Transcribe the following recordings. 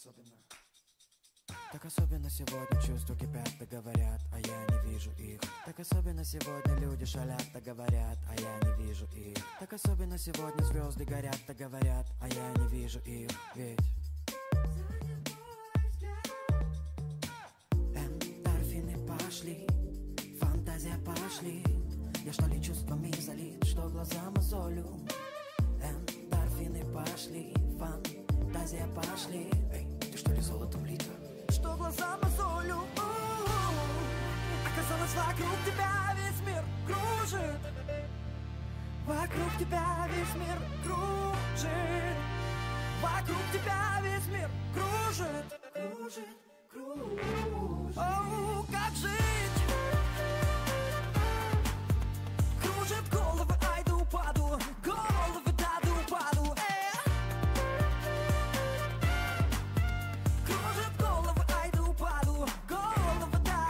особенно. Так особенно сегодня чувства кипят, да говорят, а я не вижу их. Так особенно сегодня люди шалят, да говорят, а я не вижу их. Так особенно сегодня звезды горят, да говорят, а я не вижу их. Ведь эндорфины пошли, фантазия пошли. Я что ли чувствами залит, что глаза мозолю. Эндорфины пошли, фантазия пошли. Эй, ты что ли золотом лита? Что глаза мозолю. Оказалось, вокруг тебя весь мир кружит. Вокруг тебя весь мир кружит. Вокруг тебя весь мир кружит. Кружит, кружит. Оу, как жить? Кружит головы, ай да упаду. Головы, да да упаду. Кружит головы, ай да упаду. Головы, да.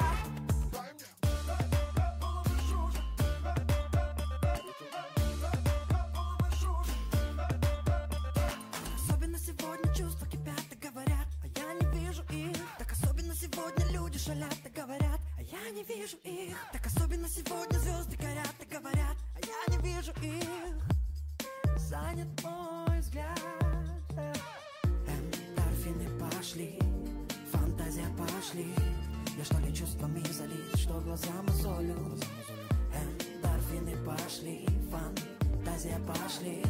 Особенно сегодня чувства кипят и говорят, а я не вижу их. Так особенно сегодня люди шалят и говорят, а я не вижу их. Так особенно сегодня звезды горят и говорят, а я не вижу их. Занят мой взгляд. Эндорфины пошли, фантазия пошли. Я что ли чувствами залит, что глаза мозолю. Эндорфины пошли, фантазия пошли.